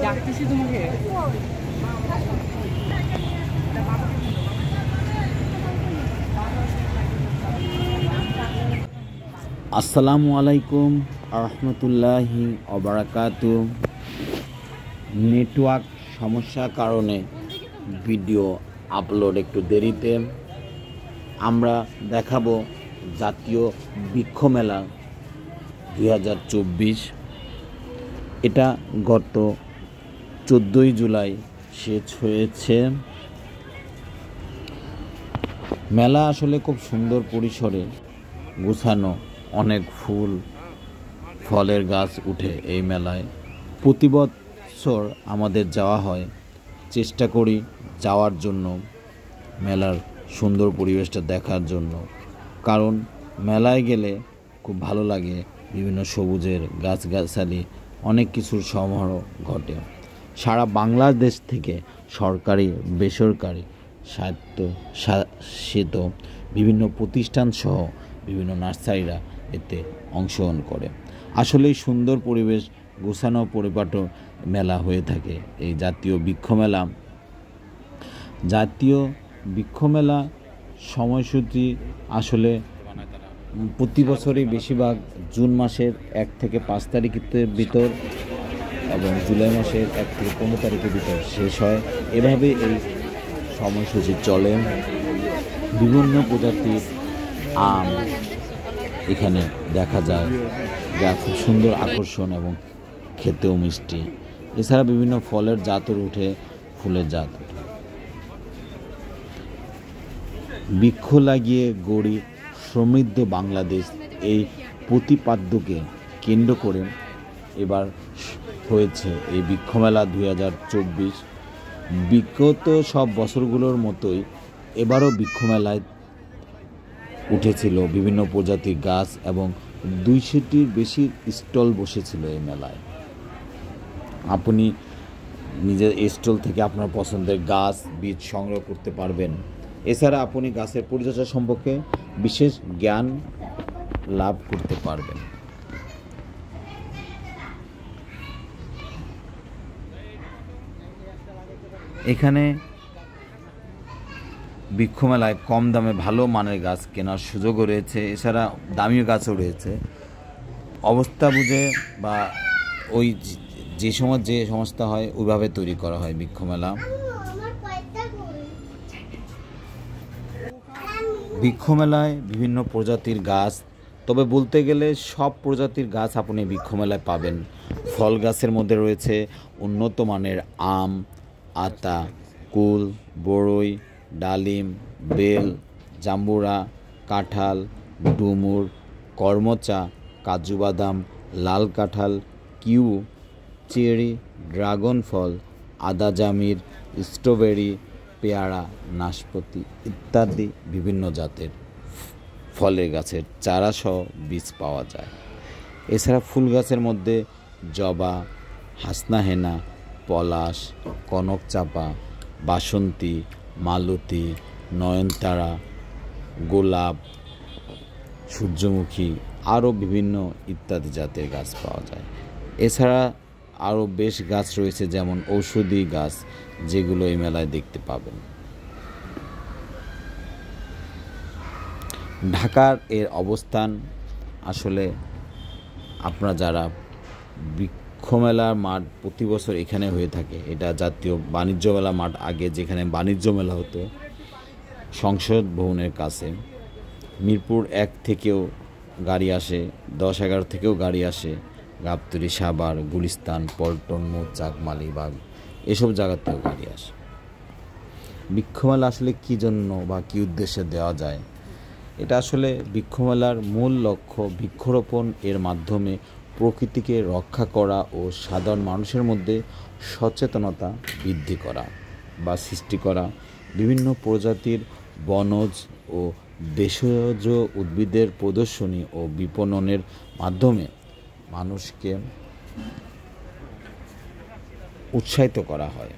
আসসালামু আলাইকুম রহমতুল্লাহি ওবারাকাতু। নেটওয়ার্ক সমস্যার কারণে ভিডিও আপলোড একটু দেরিতে। আমরা দেখাবো জাতীয় বৃক্ষ মেলা 2024। এটা গত 14ই জুলাই শেষ হয়েছে। মেলা আসলে খুব সুন্দর পরিসরে গোছানো, অনেক ফুল ফলের গাছ উঠে এই মেলায়। প্রতি বছর আমাদের যাওয়া হয়, চেষ্টা করি যাওয়ার জন্য, মেলার সুন্দর পরিবেশটা দেখার জন্য। কারণ মেলায় গেলে খুব ভালো লাগে, বিভিন্ন সবুজের গাছগাছালি, অনেক কিছুর সমারোহ ঘটে। সারা বাংলাদেশ থেকে সরকারি বেসরকারি স্বায়ত্তশাসিত বিভিন্ন প্রতিষ্ঠান সহ বিভিন্ন নার্সারিরা এতে অংশগ্রহণ করে। আসলেই সুন্দর পরিবেশ, গোছানো পরিপাটি মেলা হয়ে থাকে এই জাতীয় বৃক্ষ মেলা। জাতীয় বৃক্ষ মেলা সময়সূচি আসলে প্রতি বছরই বেশিরভাগ জুন মাসের 1 থেকে 5 তারিখের ভিতর এবং জুলাই মাসের 1 থেকে 15 তারিখের ভিতর শেষ হয়। এভাবে এই সময়সূচি চলে। বিভিন্ন প্রজাতির আম এখানে দেখা যায়, যা খুব সুন্দর আকর্ষণ এবং খেতেও মিষ্টি। এছাড়া বিভিন্ন ফলের জাতও উঠে, ফুলের জাত। বৃক্ষ লাগিয়ে গড়ি সমৃদ্ধ বাংলাদেশ, এই প্রতিপাদ্যকে কেন্দ্র করে এবার হয়েছে এই বৃক্ষ মেলা 2024। বিগত সব বছরগুলোর মতোই এবারও বৃক্ষ মেলায় উঠেছিল বিভিন্ন প্রজাতির গাছ এবং 200টির বেশি স্টল বসেছিল এই মেলায়। আপনি নিজের স্টল থেকে আপনার পছন্দের গাছ বীজ সংগ্রহ করতে পারবেন। এছাড়া আপনি গাছের পরিচর্যা সম্পর্কে বিশেষ জ্ঞান লাভ করতে পারবেন। এখানে বৃক্ষ মেলায় কম দামে ভালো মানের গাছ কেনার সুযোগও রয়েছে। এছাড়া দামিও গাছও রয়েছে। অবস্থা বুঝে বা ওই যে সময় যে সংস্থা হয় ওইভাবে তৈরি করা হয় বৃক্ষ মেলা। বৃক্ষ মেলায় বিভিন্ন প্রজাতির গাছ, তবে বলতে গেলে সব প্রজাতির গাছ আপনি বৃক্ষ মেলায় পাবেন। ফল গাছের মধ্যে রয়েছে উন্নত মানের আম, আতা, কুল, বড়ই, ডালিম, বেল, জাম্বুরা, কাঁঠাল, ডুমুর, কর্মচা, কাজু বাদাম, লাল কাঁঠাল, কিউ, চেরি, ড্রাগন ফল, আদা জামির, স্ট্রবেরি, পেয়ারা, নাশপাতি ইত্যাদি বিভিন্ন জাতের ফলের গাছের চারাসহ বীজ পাওয়া যায়। এছাড়া ফুল গাছের মধ্যে জবা, হাসনাহেনা, পলাশ, কনক চাপা, বাসন্তী, মালতী, নয়নতারা, গোলাপ, সূর্যমুখী আরও বিভিন্ন ইত্যাদি জাতের গাছ পাওয়া যায়। এছাড়া আরও বেশ গাছ রয়েছে, যেমন ঔষধি গাছ, যেগুলো এই মেলায় দেখতে পাবেন। ঢাকার এর অবস্থান আসলে আপনারা যারা বৃক্ষ মেলার মাঠ প্রতি বছর এখানে হয়ে থাকে, এটা জাতীয় বাণিজ্য মেলা মাঠ, আগে যেখানে বাণিজ্য মেলা হতো সংসদ ভবনের কাছে। মিরপুর 1 থেকেও গাড়ি আসে, 10-11 থেকেও গাড়ি আসে, গাবতলী, সাভার, গুলিস্তান, পল্টন, মৌচাক, মালিবাগ এসব জায়গাতেও গাড়ি আসে। বৃক্ষমেলা আসলে কী জন্য বা কী উদ্দেশ্যে দেওয়া যায়, এটা আসলে বৃক্ষমেলার মূল লক্ষ্য বৃক্ষরোপণ এর মাধ্যমে প্রকৃতিকে রক্ষা করা ও সাধারণ মানুষের মধ্যে সচেতনতা বৃদ্ধি করা বা সৃষ্টি করা। বিভিন্ন প্রজাতির বনজ ও দেশজ উদ্ভিদের প্রদর্শনী ও বিপণনের মাধ্যমে মানুষকে উৎসাহিত করা হয়।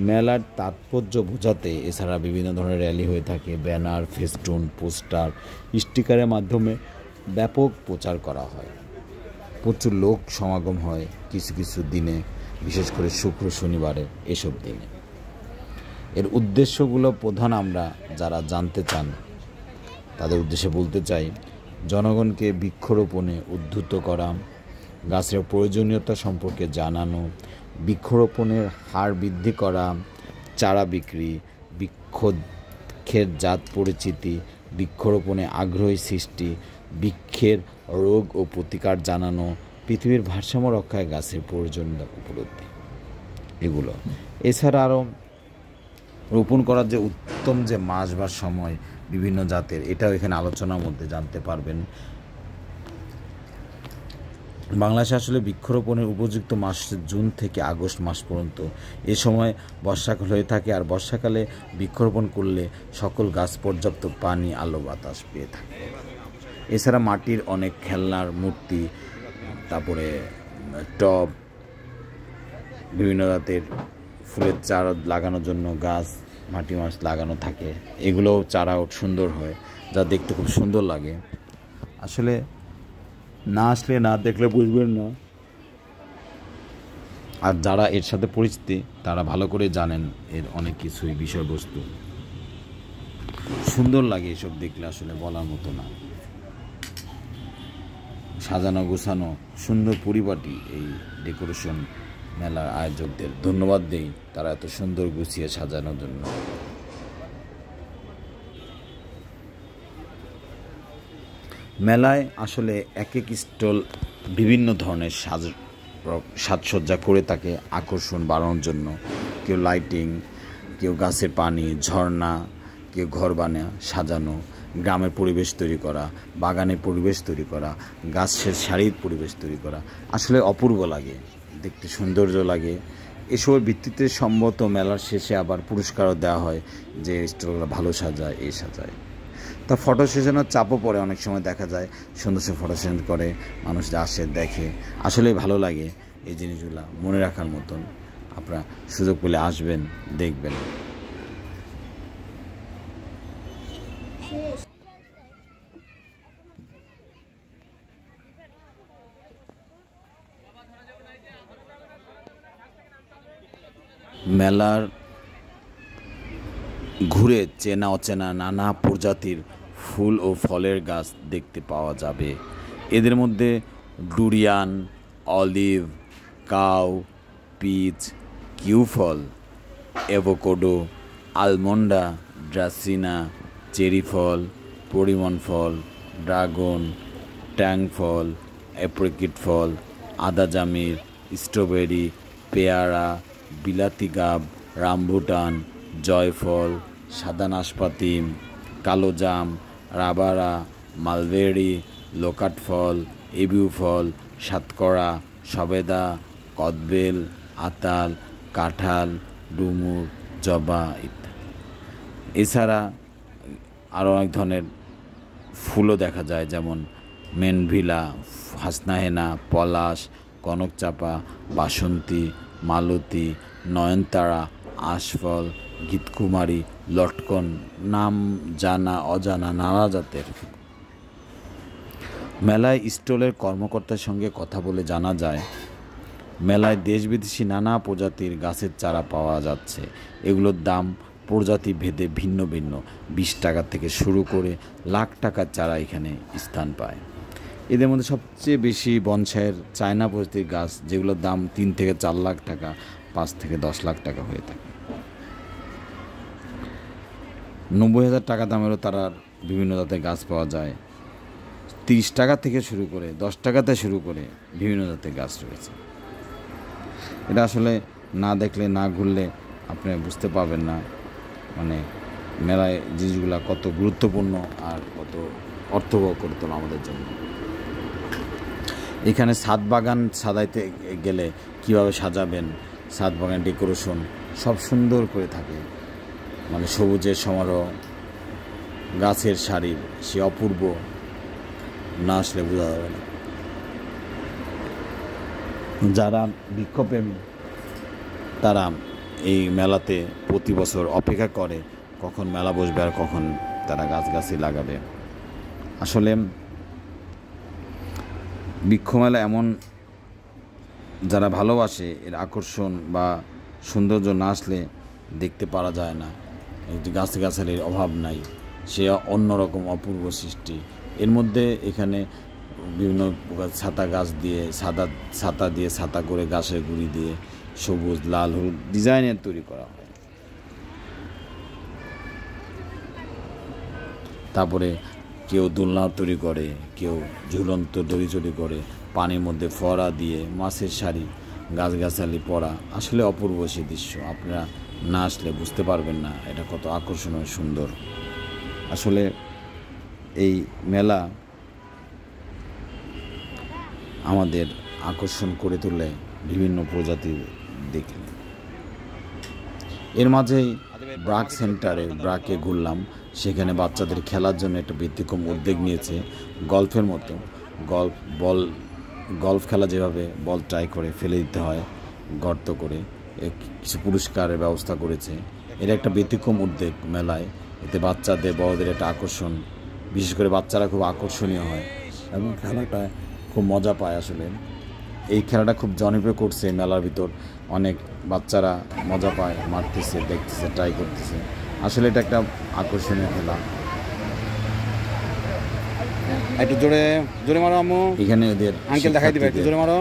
মেলার তাৎপর্য বোঝাতে এছাড়া বিভিন্ন ধরনের র্যালি হয়ে থাকে, ব্যানার, ফেস্টুন, পোস্টার, স্টিকারের মাধ্যমে ব্যাপক প্রচার করা হয়। প্রচুর লোক সমাগম হয় কিছু কিছু দিনে। বিশেষ করে শুক্র শনিবারে এসব দিনে। এর উদ্দেশ্যগুলো প্রধান আমরা যারা জানতে চান তাদের উদ্দেশ্যে বলতে চাই, জনগণকে বৃক্ষরোপণে উদ্বুদ্ধ করা, গাছের প্রয়োজনীয়তা সম্পর্কে জানানো, বৃক্ষরোপণের হার বৃদ্ধি করা, চারা বিক্রি, বৃক্ষের জাত পরিচিতি, বৃক্ষরোপণে আগ্রহী সৃষ্টি, বৃক্ষের রোগ ও প্রতিকার জানানো, পৃথিবীর ভারসাম্য রক্ষায় গাছের প্রয়োজনীয়তা উপলব্ধি, এগুলো। এছাড়া আরও রোপণ করার যে উত্তম যে মাস বা সময় বিভিন্ন জাতের, এটাও এখানে আলোচনার মধ্যে জানতে পারবেন। বাংলাদেশে আসলে বৃক্ষরোপণের উপযুক্ত মাস জুন থেকে আগস্ট মাস পর্যন্ত। এ সময় বর্ষাকাল হয়ে থাকে, আর বর্ষাকালে বৃক্ষরোপণ করলে সকল গাছ পর্যাপ্ত পানি, আলো, বাতাস পেয়ে থাকে। এছাড়া মাটির অনেক খেলনার মূর্তি, তারপরে টব, বিভিন্ন জাতের ফুলের চারা লাগানোর জন্য গাছ, মাটি মাছ লাগানো থাকে, এগুলোও চারাও সুন্দর হয়, যা দেখতে খুব সুন্দর লাগে। আসলে না আসলে না দেখলে বুঝবেন না, আর যারা এর সাথে পরিচিতি তারা ভালো করে জানেন এর অনেক কিছুই বিষয়বস্তু। সুন্দর লাগে এসব দেখলে, আসলে বলার মতো না। সাজানো গোছানো সুন্দর পরিপাটি এই ডেকোরেশন মেলার আয়োজকদের ধন্যবাদ দেই, তারা এত সুন্দর গুছিয়ে সাজানোর জন্য। মেলায় আসলে এক এক স্টল বিভিন্ন ধরনের সাজসজ্জা করে থাকে আকর্ষণ বাড়ানোর জন্য। কেউ লাইটিং, কেউ গাছের পানি, ঝর্ণা, কেউ ঘর বানা সাজানো, গ্রামের পরিবেশ তৈরি করা, বাগানের পরিবেশ তৈরি করা, গাছের সারির পরিবেশ তৈরি করা। আসলে অপূর্ব লাগে, দেখতে সৌন্দর্য লাগে। এসবের ভিত্তিতে সম্ভবত মেলার শেষে আবার পুরস্কারও দেওয়া হয়, যে স্টলগুলো ভালো সাজায়, এই সাজায়। তা ফটো সেশনের চাপও পড়ে, অনেক সময় দেখা যায় সুন্দর সে ফটো সেশন করে, মানুষ আসে দেখে, আসলেই ভালো লাগে এই জিনিসগুলো মনে রাখার মতন। আপনারা সুযোগ পেলে আসবেন, দেখবেন। মেলার ঘুরে চেনা অচেনা নানা প্রজাতির ফুল ও ফলের গাছ দেখতে পাওয়া যাবে। এদের মধ্যে ডুরিয়ান, অলিভ, কাউ, পিচ, কিউফল, অ্যাভোকাডো, আলমন্ডা, ড্রাসিনা, চেরি ফল, পরিমল ফল, ড্রাগন, ট্যাং ফল, অ্যাপ্রিকট ফল, আদা জামির, স্ট্রবেরি, পেয়ারা, বিলাতি গাব, রামবুটান, জয়ফল, সাদা নাশপাতি, কালো জাম, রাবারা, মালবেরি, লোকাট ফল, এবিউ ফল, সাতকড়া, সবেদা, কদবেল, আতাল, কাঁঠাল, ডুমুর, জবা ইত্যাদি। এছাড়া আরও অনেক ধরনের ফুলও দেখা যায়, যেমন মেনভিলা, হাসনাহেনা, পলাশ, কনকচাপা, বাসন্তী, মালতী, নয়নতারা, আশফল, গীতকুমারী, লটকন, নাম জানা অজানা নানা জাতের। মেলায় স্টলের কর্মকর্তার সঙ্গে কথা বলে জানা যায়, মেলায় দেশ বিদেশি নানা প্রজাতির গাছের চারা পাওয়া যাচ্ছে। এগুলোর দাম প্রজাতি ভেদে ভিন্ন ভিন্ন, 20 টাকা থেকে শুরু করে লাখ টাকার চারা এখানে স্থান পায়। এদের মধ্যে সবচেয়ে বেশি বনসাইয়ের চায়না প্রজাতির গাছ, যেগুলোর দাম 3 থেকে 4 লাখ টাকা, 5 থেকে 10 লাখ টাকা হয়ে থাকে। 90,000 টাকা দামেরও তারার বিভিন্ন জাতের গাছ পাওয়া যায়। 30 টাকা থেকে শুরু করে 10 টাকাতে শুরু করে বিভিন্ন জাতের গাছ রয়েছে। এটা আসলে না দেখলে, না ঘুরলে আপনি বুঝতে পারবেন না, মানে মেলায় জিনিসগুলো কত গুরুত্বপূর্ণ আর কত অর্থবহ করে তোলা আমাদের জন্য। এখানে ছাদ বাগান সাজাইতে গেলে কিভাবে সাজাবেন, ছাদ বাগান ডেকোরেশন সব সুন্দর করে থাকে, মানে সবুজের সমারোহ, গাছের সারির সে অপূর্ব, না আসলে বোঝা যাবে না। যারা বৃক্ষপ্রেমী তারা এই মেলাতে প্রতি বছর অপেক্ষা করে কখন মেলা বসবে আর কখন তারা গাছগাছি লাগাবে। আসলে বৃক্ষ মেলা এমন যারা ভালোবাসে এর আকর্ষণ বা সৌন্দর্য না আসলে দেখতে পারা যায় না। এই যে গাছগাছালির অভাব নাই, সে অন্যরকম অপূর্ব সৃষ্টি। এর মধ্যে এখানে বিভিন্ন প্রকার ছাতা গাছ দিয়ে ছাতা দিয়ে ছাতা করে গাছের গুঁড়ি দিয়ে সবুজ লাল হলুদ ডিজাইনের তৈরি করা হয়। তারপরে কেউ দোলনা তৈরি করে, কেউ ঝুলন্ত দড়ি তৈরি করে, পানির মধ্যে ফোয়ারা দিয়ে মাছের শাড়ি, গাছগাছালি পড়া। আসলে অপূর্ব সেই দৃশ্য, আপনারা না আসলে বুঝতে পারবেন না এটা কত আকর্ষণীয় সুন্দর। আসলে এই মেলা আমাদের আকর্ষণ করে তোলে বিভিন্ন প্রজাতির দেখলে। এর মাঝেই ব্রাক সেন্টারে ব্রাকে ঘুরলাম, সেখানে বাচ্চাদের খেলার জন্য একটা ব্যতিক্রম উদ্যোগ নিয়েছে। গল্ফের মতো গল্ফ খেলা যেভাবে বল ট্রাই করে ফেলে দিতে হয় গর্ত করে, কিছু পুরস্কারের ব্যবস্থা করেছে। এটা একটা ব্যতিক্রম উদ্যোগ মেলায়। এতে বাচ্চাদের বড়দের একটা আকর্ষণ, বিশেষ করে বাচ্চারা খুব আকর্ষণীয় হয় এবং খেলাটা খুব মজা পায়। আসলে এই খেলাটা খুব জনপ্রিয় করছে মেলার ভিতর, অনেক বাচ্চারা মজা পায়, মারতেছে, দেখতেছে, ট্রাই করতেছে। আসলে এটা একটা আকর্ষণীয় খেলা। একটু জোরে জোরে মারো আম্মু। এখানে ওদের আঙ্কেল দেখাই দিবে, একটু জোরে মারো।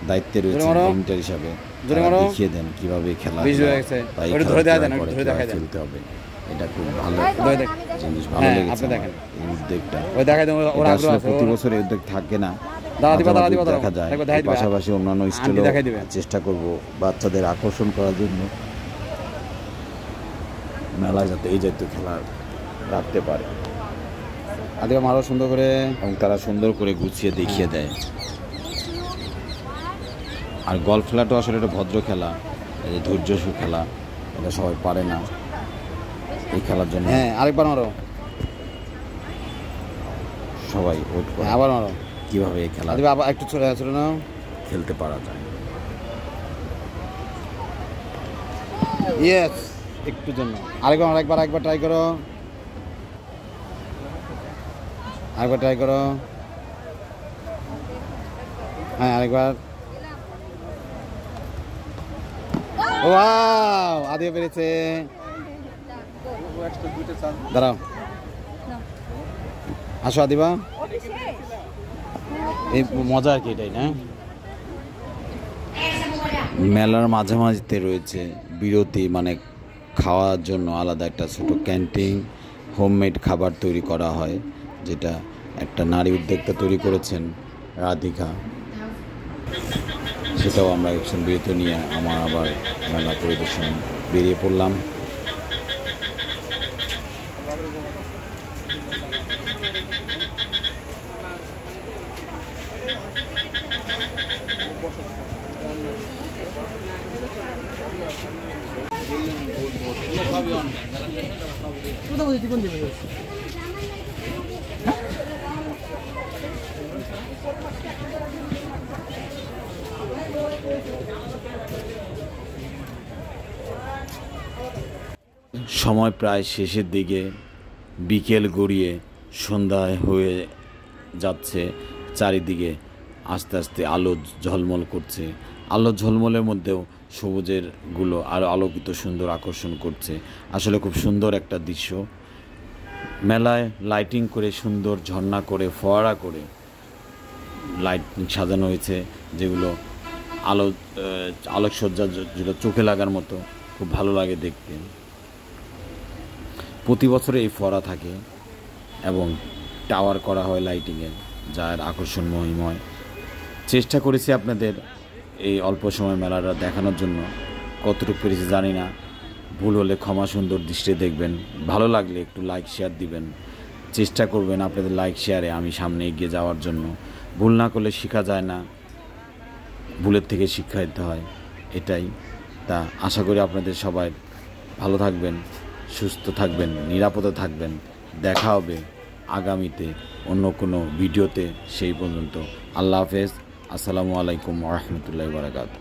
দায়িত্বে রয়েছে ভলেন্টিয়ার হিসাবে, জোরে মারো, দেখিয়ে দেন কিভাবে খেলা ধরে দেন, ধরে দেখাই দেন। খেলতে হবে। এটা খুব ভালো জিনিস, ভালো লেগেছে এই উদ্যোগটা। প্রতি বছর এই উদ্যোগ থাকে না, দেখা যায়। পাশাপাশি অন্যান্য স্কুলে চেষ্টা করব বাচ্চাদের আকর্ষণ করার জন্য মেলায় যাতে এই জাতীয় খেলা রাখতে পারে। আদিবা মারো সুন্দর করে, এবং তারা সুন্দর করে গুছিয়ে দেখিয়ে দেয়। আর গল্ফ খেলাটাও আসলে একটা ভদ্র খেলা, ধৈর্যশীল খেলা, এটা সবাই পারে না। এই খেলার জন্য আরেকবার মারো, সবাই ওয়েট করে আবার মারো কীভাবে এই খেলা আবার একটু ছোট না খেলতে পারা যায়। ইয়েস, একটু জন্য আরেকবার ট্রাই করো, আরেকবার ট্রাই করো। হ্যাঁ আরেকবার। ওয়াও, আদিবা পেরেছে। দাঁড়াও, আসো আদিবা। এই মজা আর কি, এটাই না? মেলার মাঝামাঝিতে রয়েছে বিরতি, মানে খাওয়ার জন্য আলাদা একটা ছোট ক্যান্টিন, হোমমেড খাবার তৈরি করা হয়, যেটা একটা নারী উদ্যোক্তা তৈরি করেছেন, রাধিকা। সেটাও আমরা একজন বিরতি নিয়ে আমার আবার মেলা পরিদর্শন বেরিয়ে পড়লাম। সময় প্রায় শেষের দিকে, বিকেল গড়িয়ে সন্ধ্যায় হয়ে যাচ্ছে। চারিদিকে আস্তে আস্তে আলো ঝলমল করছে। আলো ঝলমলের মধ্যেও সবুজের গুলো আরও আলোকিত সুন্দর আকর্ষণ করছে। আসলে খুব সুন্দর একটা দৃশ্য। মেলায় লাইটিং করে, সুন্দর ঝর্ণা করে, ফোয়ারা করে লাইট সাজানো হয়েছে, যেগুলো আলোকসজ্জা, যেগুলো চোখে লাগার মতো, খুব ভালো লাগে দেখতে। প্রতি বছরে এই ফোয়ারা থাকে এবং টাওয়ার করা হয় লাইটিংয়ের, যার আকর্ষণ মহিময়। চেষ্টা করেছি আপনাদের এই অল্প সময় মেলাটা দেখানোর জন্য, কতটুকু পেরেছি জানি না। ভুল হলে ক্ষমা সুন্দর দৃষ্টি দেখবেন। ভালো লাগলে একটু লাইক শেয়ার দিবেন, চেষ্টা করবেন আপনাদের লাইক শেয়ারে আমি সামনে এগিয়ে যাওয়ার জন্য। ভুল না করলে শেখা যায় না, ভুলের থেকে শিক্ষা দিতে হয়, এটাই। তা আশা করি আপনাদের সবাই ভালো থাকবেন, সুস্থ থাকবেন, নিরাপদে থাকবেন। দেখা হবে আগামীতে অন্য কোনো ভিডিওতে। সেই পর্যন্ত আল্লাহ হাফেজ। আসসালামু আলাইকুম ওয়া রাহমাতুল্লাহি ওয়া বারাকাতুহু।